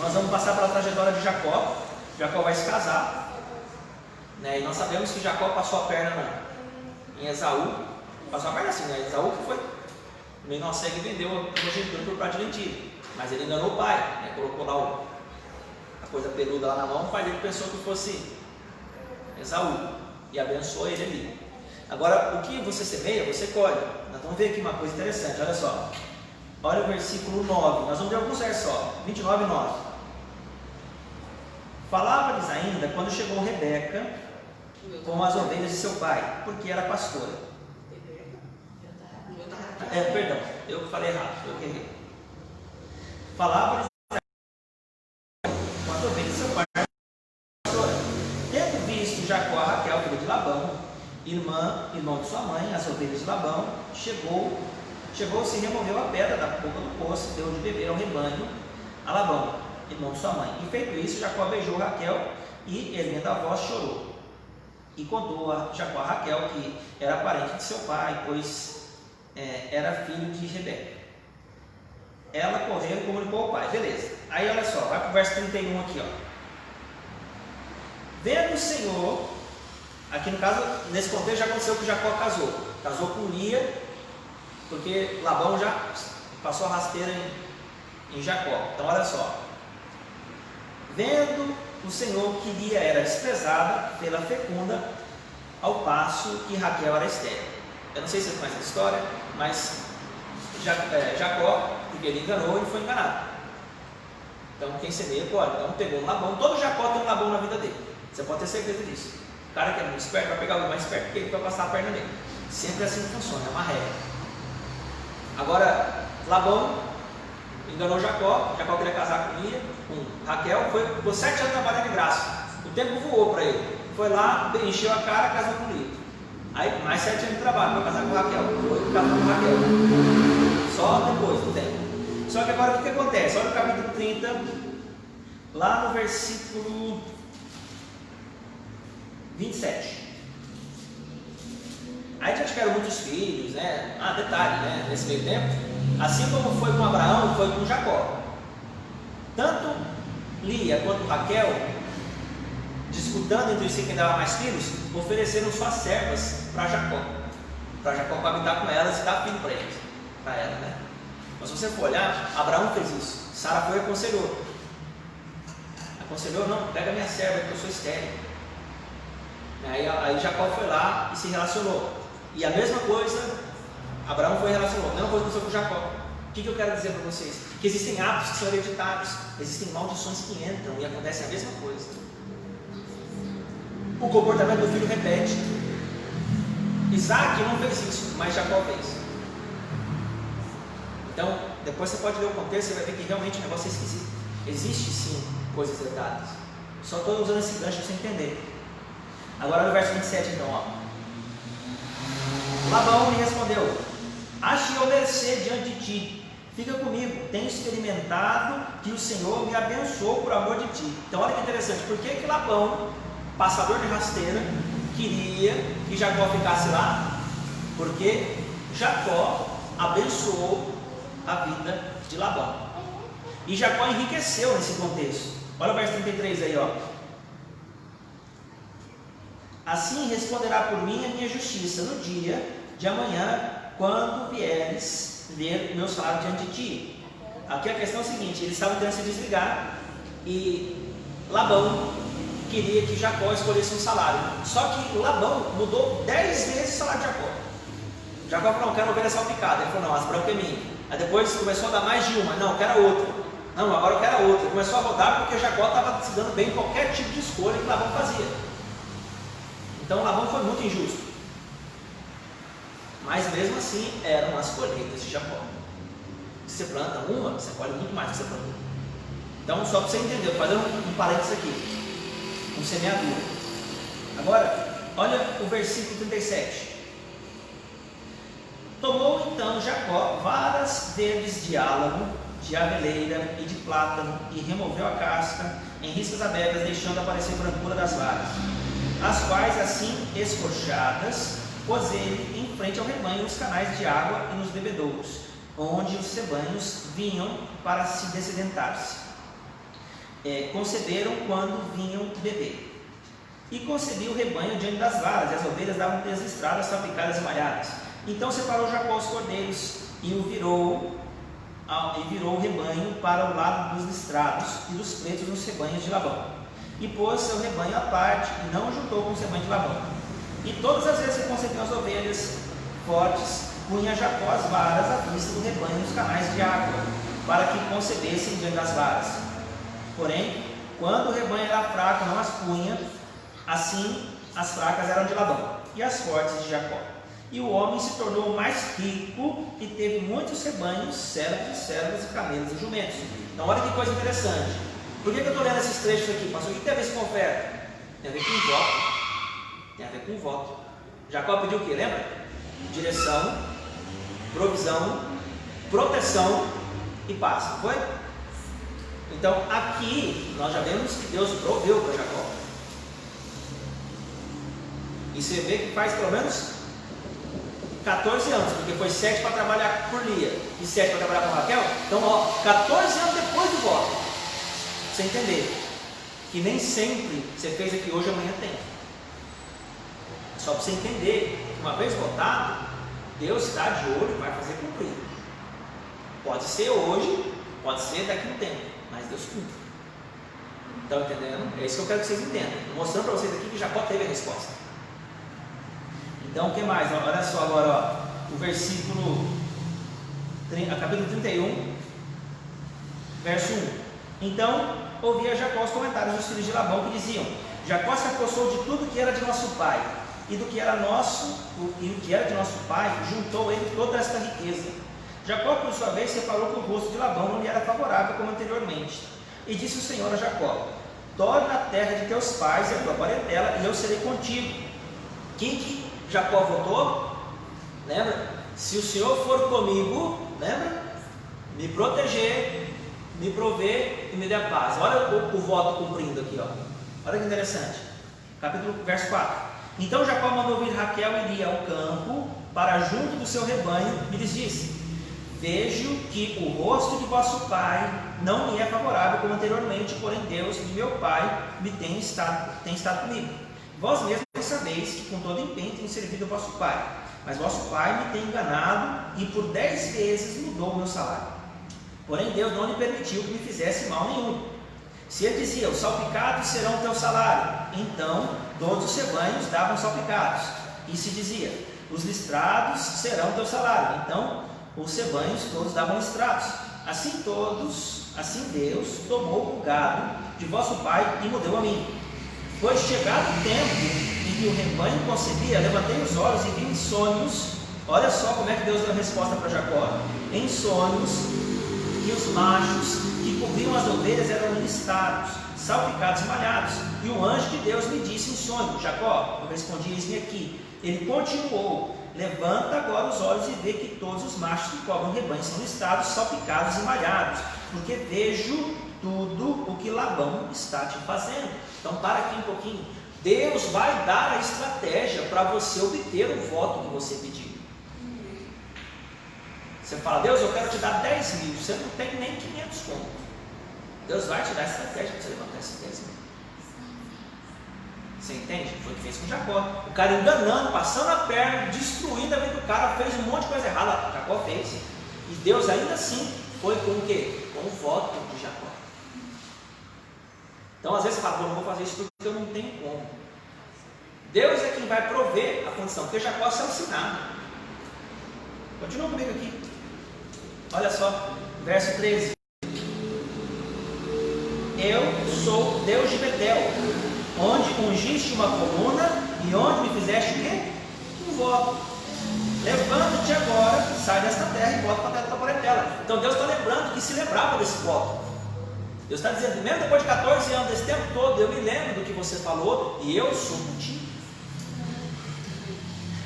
Nós vamos passar pela trajetória de Jacó. Jacó vai se casar, né? E nós sabemos que Jacó passou a perna em Esaú. Passou a perna assim, né? Esaú que foi meio não segue e vendeu a progenitura por prato de lentilha. Mas ele enganou o pai, né? Colocou lá a coisa peluda lá na mão. O pai dele pensou que fosse Esaú e abençoou ele ali. Agora, o que você semeia, você colhe. Nós vamos ver aqui uma coisa interessante, olha só. Olha o versículo 9, nós vamos ver alguns versos só, 29 e 9. Falava-lhes ainda quando chegou Rebeca com as ovelhas de seu pai, porque era pastora. Perdão, eu falei errado, eu errei. Falava-lhes com as ovelhas de seu pai, pastora. Tendo visto Jacó a Raquel, filha de Labão, irmão de sua mãe, as ovelhas de Labão, chegou-se e removeu a pedra da boca do poço e deu de beber ao rebanho a Labão, irmão de sua mãe. E feito isso, Jacó beijou Raquel e, erguendo a voz, chorou. E contou a Jacó a Raquel que era parente de seu pai, pois era filho de Rebeca. Ela correu e comunicou ao pai. Beleza. Aí olha só, vai para o verso 31 aqui, ó. Vendo o Senhor, aqui no caso, nesse contexto já aconteceu que Jacó casou com Lia, porque Labão já passou a rasteira em Jacó. Então olha só, vendo o Senhor que Lia era desprezada pela fecunda, ao passo que Raquel era estéril. Eu não sei se você conhece essa história, mas Jacó, porque ele enganou, ele foi enganado. Então quem semeia pode. Então pegou um Labão, todo Jacó tem um Labão na vida dele, você pode ter certeza disso. O cara que é muito esperto vai pegar o mais esperto que ele vai passar a perna nele. Sempre assim funciona, é uma regra. Agora, Labão enganou Jacó, Jacó queria casar com Lia, com Raquel, ficou 7 anos trabalhando de graça. O tempo voou para ele. Foi lá, encheu a cara, casou com Lia. Aí mais 7 anos de trabalho para casar com Raquel. Foi casar com Raquel. Só depois do tempo. Só que agora o que acontece? Olha o capítulo 30, lá no versículo 27. Aí já tiveram muitos filhos, né? Detalhe, né? Nesse meio tempo, assim como foi com Abraão, foi com Jacó. Tanto Lia quanto Raquel, disputando entre si quem dava mais filhos, ofereceram suas servas para Jacó habitar com elas e dar filho para ela, né? Mas se você for olhar, Abraão fez isso. Sara foi e aconselhou. Aconselhou, não, pega minha serva, porque eu sou estéril. Aí Jacó foi lá e se relacionou. E a mesma coisa, Abraão foi e relacionou. A mesma coisa aconteceu com Jacó. O que eu quero dizer para vocês? Que existem hábitos que são hereditários, existem maldições que entram e acontece a mesma coisa. O comportamento do filho repete. Isaac não fez isso, mas Jacó fez. Então, depois você pode ler o contexto, você vai ver que realmente o negócio é esquisito. Existe sim coisas herdadas. Só estou usando esse gancho para você entender. Agora no verso 27 então, ó. Labão lhe respondeu: achei eu mercê diante de ti, fica comigo, tenho experimentado que o Senhor me abençoou por amor de ti. Então olha que interessante, por que Labão, passador de rasteira, queria que Jacó ficasse lá? Porque Jacó abençoou a vida de Labão. E Jacó enriqueceu nesse contexto. Olha o verso 33 aí, ó. Assim responderá por mim a minha justiça no dia de amanhã, quando vieres ver o meu salário diante de ti. Aqui a questão é a seguinte: eles estavam tentando se desligar e Labão queria que Jacó escolhesse um salário. Só que Labão mudou 10 vezes o salário de Jacó. Jacó falou: não, quero ovelha salpicada. Ele falou: não, as brancas é minha. Aí depois começou a dar mais de uma. Não, eu quero outra. Não, agora eu quero outra. Começou a rodar porque Jacó estava se dando bem em qualquer tipo de escolha que Labão fazia. Então Labão foi muito injusto. Mas mesmo assim eram as colheitas de Jacó. Se você planta uma, você colhe muito mais do que você plantou. Então, só para você entender, vou fazer um parênteses aqui. Um semeadura. Agora, olha o versículo 37. Tomou então Jacó varas verdes de álamo, de aveleira e de plátano, e removeu a casca em riscas abertas, deixando aparecer a brancura das varas, as quais assim escorchadas pôs ele em frente ao rebanho nos canais de água e nos bebedouros, onde os rebanhos vinham para se dessedentar-se. Conceberam quando vinham beber. E concebia o rebanho diante das varas, e as ovelhas davam pelas estradas salpicadas e malhadas. Então separou Jacó os cordeiros e virou o rebanho para o lado dos listrados e dos pretos nos rebanhos de Labão. E pôs seu rebanho à parte e não juntou com o rebanho de Labão. E todas as vezes que concebiam as ovelhas fortes, punha Jacó as varas à vista do rebanho nos canais de água, para que concebessem diante das varas. Porém, quando o rebanho era fraco, não as punha, assim as fracas eram de Labão, e as fortes de Jacó. E o homem se tornou mais rico e teve muitos rebanhos, servos e camelos e jumentos. Então olha que coisa interessante. Por que eu estou lendo esses trechos aqui, pastor? O que tem a ver com oferta? Tem a ver com voto. Tem a ver com voto. Jacó pediu o que? Lembra? Direção, provisão, proteção e paz. Não foi? Então aqui nós já vemos que Deus proveu para Jacó. E você vê que faz pelo menos 14 anos, porque foi 7 para trabalhar por Lia e 7 para trabalhar com Raquel. Então, 14 anos depois do voto. Pra você entender que nem sempre você fez aqui hoje, amanhã tem. Só para você entender que uma vez votado, Deus está de olho e vai fazer cumprir. Pode ser hoje, pode ser daqui a um tempo, mas Deus cumpre. Estão entendendo? É isso que eu quero que vocês entendam. Estou mostrando para vocês aqui que Jacó teve a resposta. Então, o que mais? Olha só agora, o versículo, capítulo 31, verso 1. Então, ouvia Jacó os comentários dos filhos de Labão que diziam: Jacó se apossou de tudo que era de nosso pai, e do que era de nosso pai, juntou ele toda esta riqueza. Jacó, por sua vez, reparou que o rosto de Labão não lhe era favorável como anteriormente. E disse o Senhor a Jacó: torna a terra de teus pais e a tua parentela, e eu serei contigo. Quem que Jacó votou? Lembra? Se o Senhor for comigo, lembra? Me proteger, me prover e me dê a paz. Olha o voto cumprindo aqui, ó. Olha que interessante. Verso 4. Então Jacó mandou vir Raquel e Lia ao campo, para junto do seu rebanho, e lhes disse: vejo que o rosto de vosso pai não me é favorável como anteriormente, porém Deus de meu pai tem estado comigo. Vós mesmos sabeis que com todo empenho tenho servido o vosso pai, mas vosso pai me tem enganado e por 10 vezes mudou o meu salário. Porém Deus não lhe permitiu que me fizesse mal nenhum. Se ele dizia: os salpicados serão o teu salário, então todos os rebanhos davam salpicados. E se dizia: os listrados serão o teu salário, então os rebanhos todos davam listrados. Assim Deus tomou o gado de vosso pai e mudou a mim. Pois chegado o tempo em que o rebanho concebia, levantei os olhos e vi em sonhos. Olha só como é que Deus deu a resposta para Jacó. Em sonhos, e os machos que cobriam as ovelhas eram listados, salpicados e malhados. E o anjo de Deus me disse em sonho: Jacó. Eu respondi: eis-me aqui. Ele continuou: levanta agora os olhos e vê que todos os machos que cobrem o rebanho são listados, salpicados e malhados, porque vejo tudo o que Labão está te fazendo. Então para aqui um pouquinho. Deus vai dar a estratégia para você obter o voto que você pediu. Você fala: Deus, eu quero te dar 10 mil, você não tem nem 500 conto. Deus vai te dar a estratégia para você levantar esses 10 mil. Você entende? Foi o que fez com Jacó. O cara enganando, passando a perna, destruindo a vida do cara, fez um monte de coisa errada. Jacó fez. E Deus ainda assim foi com o quê? Com o voto de Jacó. Então às vezes você fala: eu não vou fazer isso porque eu não tenho como. Deus é quem vai prover a condição, porque Jacó saiu ensinado. Continua comigo aqui. Olha só, verso 13. Eu sou Deus de Betel, onde ungiste uma coluna e onde me fizeste o quê? Um voto. Levanta-te agora, sai desta terra e volta para a terra da tua parentela. Então Deus está lembrando que se lembrava desse voto. Deus está dizendo: mesmo depois de 14 anos, desse tempo todo, eu me lembro do que você falou e eu sou contigo.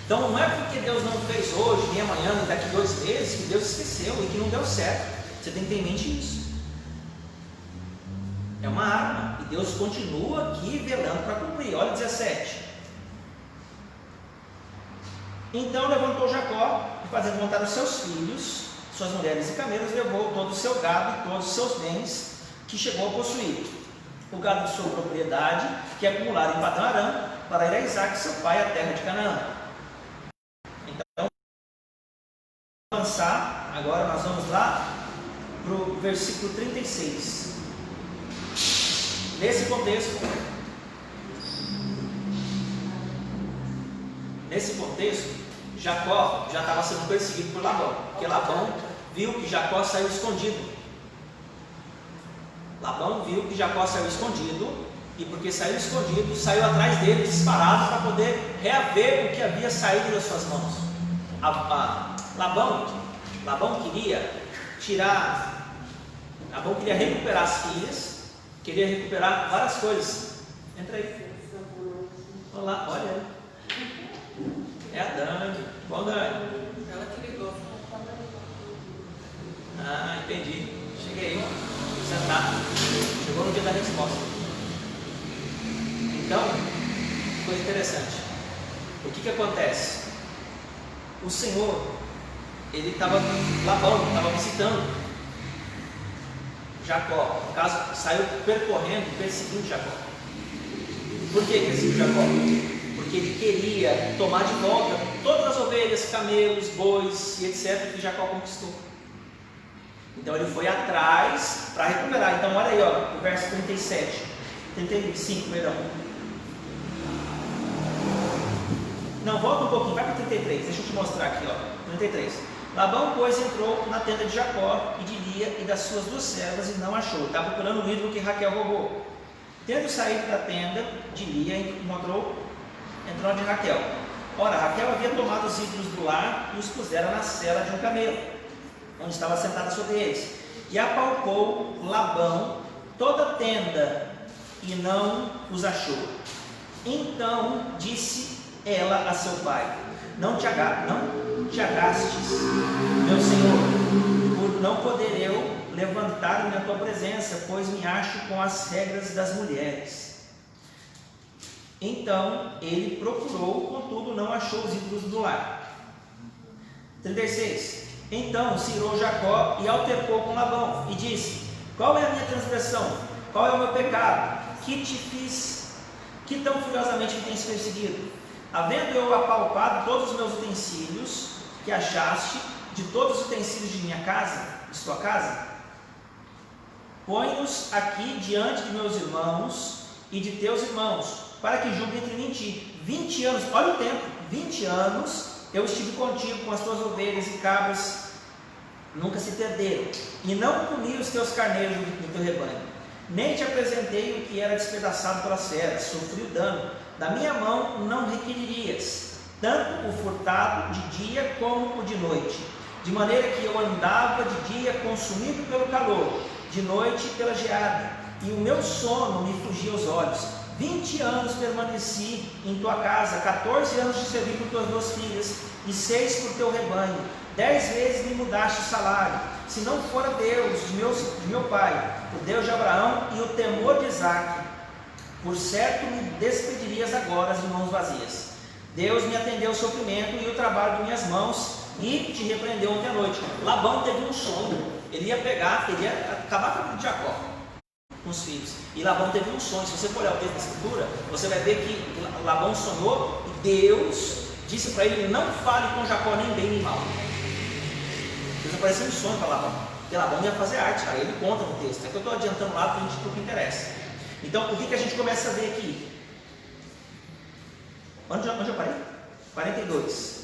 Então não é porque Deus não fez hoje, nem amanhã, nem daqui 2 meses, que Deus esqueceu e que não deu certo. Você tem que ter em mente isso. É uma arma, e Deus continua aqui velando para cumprir. Olha 17. Então levantou Jacó, e fazendo montar os seus filhos, suas mulheres e camelos, levou todo o seu gado e todos os seus bens que chegou a possuir. O gado de sua propriedade, que acumularam em Padã Arã, para ir a Isaac, seu pai, à terra de Canaã. Então, avançar, agora nós vamos lá para o versículo 36. Nesse contexto, Jacó já estava sendo perseguido por Labão, porque Labão viu que Jacó saiu escondido. Labão viu que Jacó saiu escondido, e porque saiu escondido, saiu atrás dele, disparado, para poder reaver o que havia saído das suas mãos. Labão queria recuperar as filhas, queria recuperar várias coisas. Entra aí. Olá, olha aí. É a Dani. Bom, Dani. Ela que ligou. Ah, entendi. Cheguei. Sentar. Chegou no dia da resposta. Então, coisa interessante. O que acontece? O Senhor, Labão estava visitando Jacó. No caso, saiu percorrendo, perseguindo Jacó. Por que perseguiu Jacó? Porque ele queria tomar de volta todas as ovelhas, camelos, bois e etc. que Jacó conquistou. Então ele foi atrás para recuperar. Então olha aí, ó, o verso 35, perdão. Não, volta um pouquinho, vai para 33, deixa eu te mostrar aqui, ó. 33. Labão, pois, entrou na tenda de Jacó e de Lia e das suas 2 servas e não achou. Está procurando o ídolo que Raquel roubou. Tendo saído da tenda de Lia, entrou de Raquel. Ora, Raquel havia tomado os ídolos do lar e os pusera na sela de um camelo. onde estava sentada sobre eles. E apalpou Labão toda a tenda e não os achou. Então disse ela a seu pai: não te agastes, meu senhor, por não poder eu levantar-me na tua presença, pois me acho com as regras das mulheres. Então ele procurou, contudo não achou os ídolos do lar. 36. Então se irou Jacó e altercou com Labão e disse: qual é a minha transgressão? Qual é o meu pecado? Que te fiz? Que tão furiosamente me tens perseguido? Havendo eu apalpado todos os meus utensílios que achaste, de todos os utensílios de minha casa, de tua casa, põe-nos aqui diante de meus irmãos e de teus irmãos, para que julguem entre mim e ti. 20 anos, olha o tempo, 20 anos eu estive contigo com as tuas ovelhas e cabras, nunca se perderam, e não comi os teus carneiros do teu rebanho, nem te apresentei o que era despedaçado pelas feras, sofri o dano, da minha mão não requeririas, tanto o furtado de dia como o de noite, de maneira que eu andava de dia consumido pelo calor, de noite pela geada, e o meu sono me fugia aos olhos. 20 anos permaneci em tua casa, 14 anos te servi por tuas 2 filhas, e 6 por teu rebanho. 10 vezes me mudaste o salário. Se não fora Deus de meu pai, o Deus de Abraão e o temor de Isaque, por certo me despedirias agora de mãos vazias. Deus me atendeu o sofrimento e o trabalho de minhas mãos, e te repreendeu ontem à noite. Labão teve um sonho, ele ia acabar com a vida de Jacó, com os filhos. E Labão teve um sonho. Se você for olhar o texto da escritura, você vai ver que Labão sonhou e Deus disse para ele: não fale com Jacó nem bem nem mal. Deus apareceu um sonho para Labão, porque Labão ia fazer arte, aí ele conta no texto. É que eu estou adiantando lá para a gente ver o que interessa. Então, o que a gente começa a ver aqui? Onde eu parei? 42.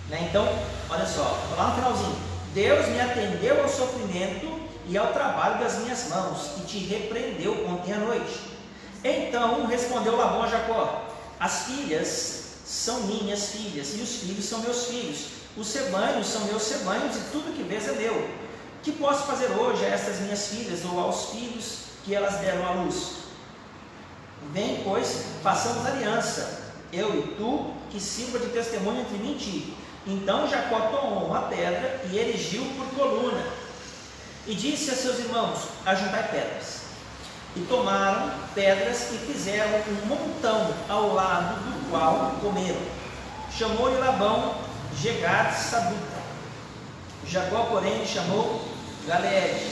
Né? Então, olha só, lá no finalzinho: Deus me atendeu ao sofrimento e ao trabalho das minhas mãos, e te repreendeu ontem à noite. Então respondeu Labão a Jacó: as filhas são minhas filhas, e os filhos são meus filhos, os rebanhos são meus rebanhos, e tudo que vês é meu. Que posso fazer hoje a estas minhas filhas, ou aos filhos que elas deram à luz? Vem, pois, façamos aliança, eu e tu, que sirva de testemunho entre mim e ti. Então Jacó tomou uma pedra e erigiu por coluna, e disse a seus irmãos: ajuntai pedras. E tomaram pedras e fizeram um montão ao lado do qual comeram. Chamou-lhe Labão Gegad Saduta. Jacó, porém, lhe chamou Galeed.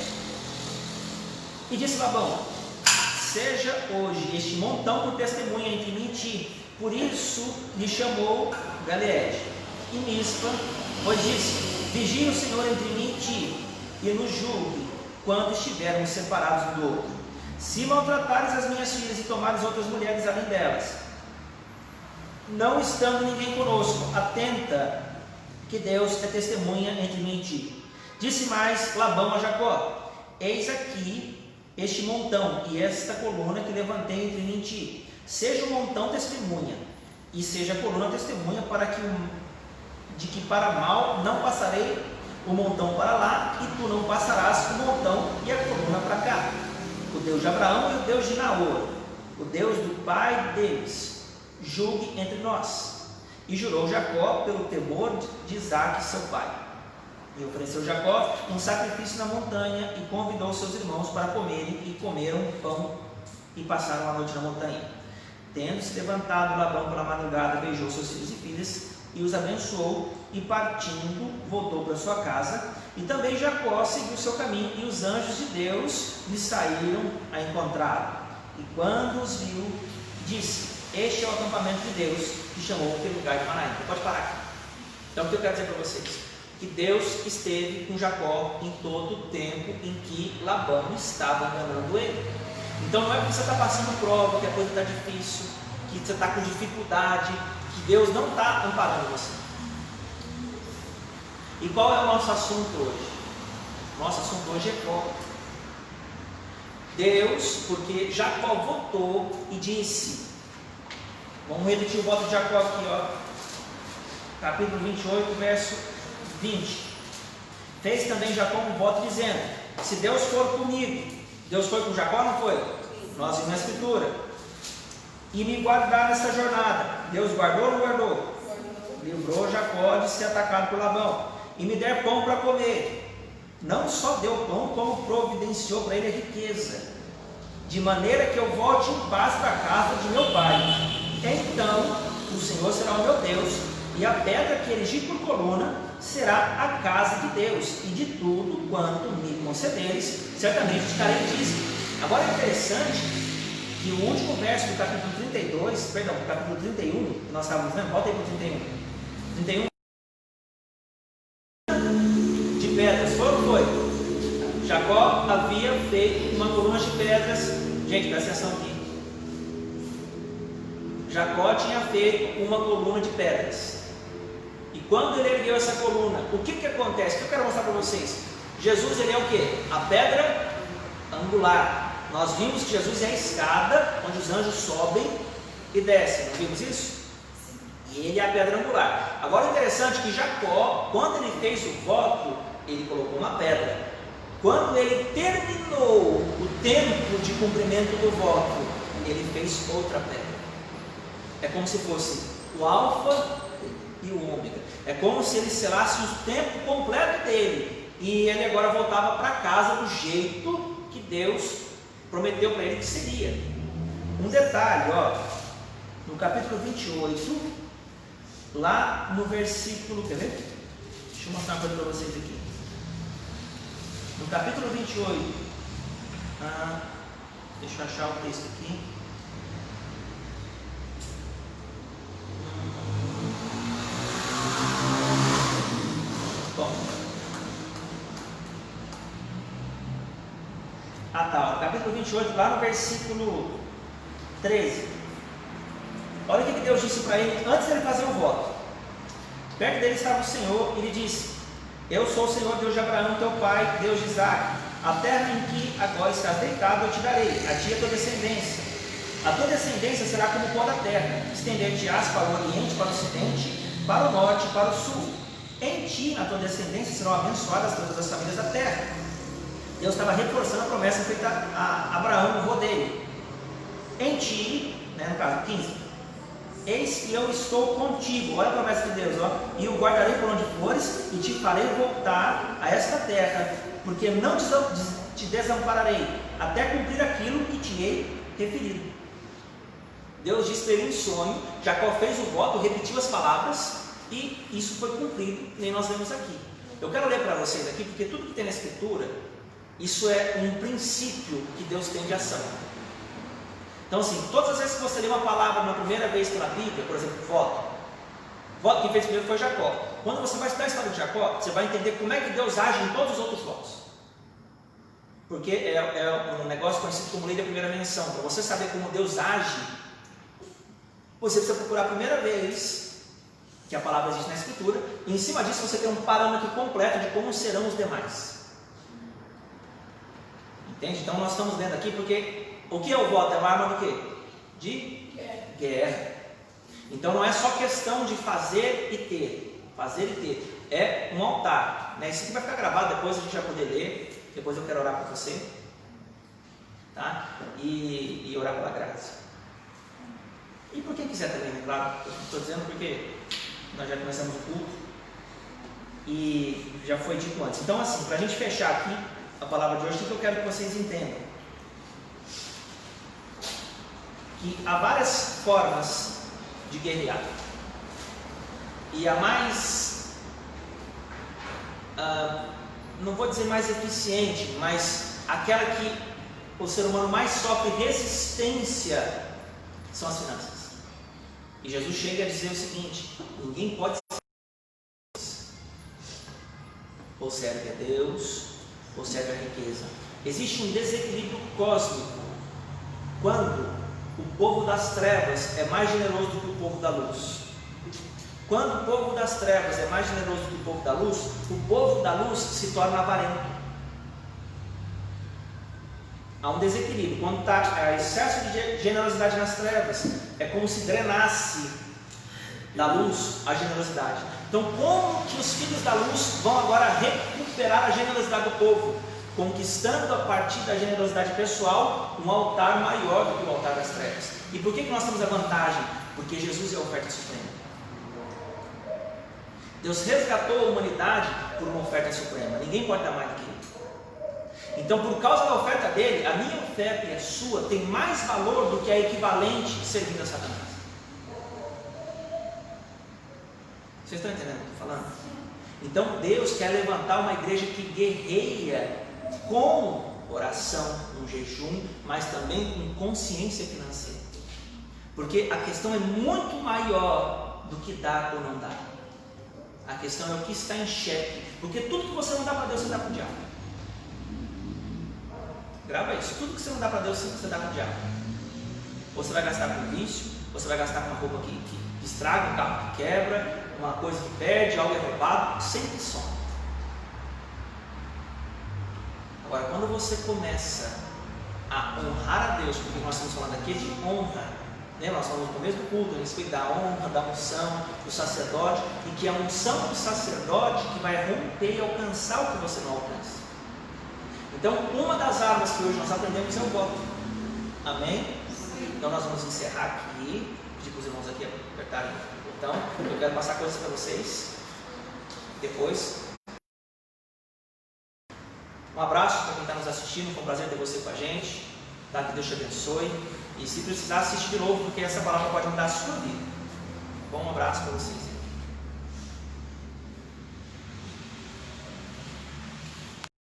E disse Labão: seja hoje este montão por testemunha entre mim e ti. Por isso lhe chamou Galeed. E Mispa, pois disse: vigie o Senhor entre mim e ti, e nos julgue quando estivermos separados um do outro. Se maltratares as minhas filhas e tomares outras mulheres além delas, não estando ninguém conosco, atenta que Deus é testemunha entre mim e ti. Disse mais Labão a Jacó: eis aqui este montão e esta coluna que levantei entre mim e ti. Seja o montão testemunha, e seja a coluna testemunha, de que para mal não passarei o montão para lá, e tu não passarás o montão e a coluna para cá. O Deus de Abraão e o Deus de Naor, o Deus do pai deles, julgue entre nós. E jurou Jacó pelo temor de Isaque seu pai. E ofereceu Jacó um sacrifício na montanha, e convidou seus irmãos para comerem, e comeram pão e passaram a noite na montanha. Tendo-se levantado Labão pela madrugada, beijou seus filhos e filhas e os abençoou, e partindo voltou para sua casa. E também Jacó seguiu seu caminho, e os anjos de Deus lhe saíram a encontrá-lo. E quando os viu, disse: este é o acampamento de Deus, que chamou aquele lugar de Manaim. Pode parar aqui. Então, o que eu quero dizer para vocês? Que Deus esteve com Jacó em todo o tempo em que Labão estava enganando ele. Então não é porque você está passando prova, que a coisa está difícil, que você está com dificuldade, que Deus não está amparando você. E qual é o nosso assunto hoje? Nosso assunto hoje é prova. Deus, porque Jacó votou e disse, vamos repetir o voto de Jacó aqui, ó, capítulo 28, verso 20. Fez também Jacó um voto dizendo: se Deus for comigo, Deus foi com Jacó, não foi? Nós vimos na escritura. E me guardar nessa jornada, Deus guardou ou não guardou? Livrou Jacó de ser atacado por Labão. E me der pão para comer. Não só deu pão, como providenciou para ele a riqueza, de maneira que eu volte em paz para a casa de meu pai. Então o Senhor será o meu Deus, e a pedra que erigi por coluna será a casa de Deus, e de tudo quanto me concederes, certamente te darei dízimo. Agora é interessante que o último verso do capítulo 32, perdão, do capítulo 31, que nós estávamos vendo, volta aí para o 31. 31 de pedras, foi ou não foi? Jacó havia feito uma coluna de pedras. Gente, presta atenção aqui. Jacó tinha feito uma coluna de pedras. E quando ele ergueu essa coluna, o que acontece? O que eu quero mostrar para vocês? Jesus, ele é o que? A pedra angular. Nós vimos que Jesus é a escada onde os anjos sobem e descem. Não vimos isso? E ele é a pedra angular. Agora é interessante que Jacó, quando ele fez o voto, ele colocou uma pedra. Quando ele terminou o tempo de cumprimento do voto, ele fez outra pedra. É como se fosse o alfa e o ômega. É como se ele selasse o tempo completo dele. E ele agora voltava para casa do jeito que Deus prometeu para ele que seria. Um detalhe, ó, no capítulo 28, lá no versículo, quer ver? Deixa eu mostrar uma coisa para vocês aqui. No capítulo 28, deixa eu achar o texto aqui. Bom, tá, no capítulo 28, lá no versículo 13. Olha o que Deus disse para ele antes de ele fazer o voto. Perto dele estava o Senhor e lhe disse: eu sou o Senhor Deus de Abraão, teu pai, Deus de Isaac. A terra em que agora estás deitado eu te darei, a ti e a tua descendência. A tua descendência será como o pó da terra, estender-te-ás para o oriente, para o ocidente, para o norte e para o sul. Em ti, na tua descendência, serão abençoadas todas as famílias da terra. Deus estava reforçando a promessa feita a Abraão, o avô dele. Em ti, no caso 15, eis que eu estou contigo, olha a promessa de Deus, ó, e o guardarei por onde fores, e te farei voltar a esta terra, porque não te desampararei, até cumprir aquilo que te hei referido. Deus disse para ele em sonho, Jacó fez o voto, repetiu as palavras, e isso foi cumprido, nem nós vemos aqui. Eu quero ler para vocês aqui, porque tudo que tem na Escritura, isso é um princípio que Deus tem de ação. Então assim, todas as vezes que você lê uma palavra na primeira vez pela Bíblia, por exemplo, voto quem fez primeiro foi Jacó. Quando você vai estudar a história de Jacó, você vai entender como é que Deus age em todos os outros votos. Porque é um negócio conhecido como lei da primeira menção. Para você saber como Deus age, você precisa procurar a primeira vez que a palavra existe na Escritura, e em cima disso você tem um parâmetro completo de como serão os demais. Entende? Então nós estamos lendo aqui porque o que é o voto? É uma arma do quê? De guerra. Então não é só questão de fazer e ter. Fazer e ter. É um altar. Né? Isso aqui vai ficar gravado, depois a gente vai poder ler. Depois eu quero orar por você. Tá? E orar pela graça. E por quem quiser também, né? Claro, eu estou dizendo porque nós já começamos o culto. E já foi dito antes. Então assim, para a gente fechar aqui a palavra de hoje, o que eu quero que vocês entendam? Que há várias formas de guerrear, e a mais, não vou dizer mais eficiente, mas aquela que o ser humano mais sofre resistência, são as finanças. E Jesus chega a dizer o seguinte: ninguém pode ser, ou serve a Deus, ou serve a riqueza. Existe um desequilíbrio cósmico quando o povo das trevas é mais generoso do que o povo da luz. Quando o povo das trevas é mais generoso do que o povo da luz se torna avarento. Há um desequilíbrio. Quando está excesso de generosidade nas trevas, é como se drenasse Da luz, a generosidade. Então, como que os filhos da luz vão agora recuperar a generosidade do povo? Conquistando a partir da generosidade pessoal um altar maior do que o altar das trevas. E por que nós temos a vantagem? Porque Jesus é a oferta suprema. Deus resgatou a humanidade por uma oferta suprema. Ninguém pode dar mais do que Ele. Então, por causa da oferta dele, a minha oferta e a sua tem mais valor do que a equivalente servindo a Satanás. Vocês estão entendendo o que eu estou falando? Então Deus quer levantar uma igreja que guerreia com oração, com jejum, mas também com consciência financeira. Porque a questão é muito maior do que dar ou não dar. A questão é o que está em xeque. Porque tudo que você não dá para Deus, você dá para o diabo. Grava isso. Tudo que você não dá para Deus, você dá para o diabo. Ou você vai gastar com vício, ou você vai gastar com uma roupa que estraga, um carro que quebra, uma coisa que perde, algo é roubado, sempre some. Agora, quando você começa a honrar a Deus, porque nós estamos falando aqui de honra, né? Nós falamos no começo do culto a respeito da honra, da unção do sacerdote, e que a unção do sacerdote que vai romper e alcançar o que você não alcança. Então, uma das armas que hoje nós aprendemos é o voto. Amém? Então nós vamos encerrar aqui, pedir para os irmãos aqui apertarem o botão. Eu quero passar coisas para vocês depois. Um abraço para quem está nos assistindo, foi um prazer ter você com a gente. Tá? Que Deus te abençoe. E se precisar, assiste de novo, porque essa palavra pode mudar a sua vida. Bom, um abraço para vocês.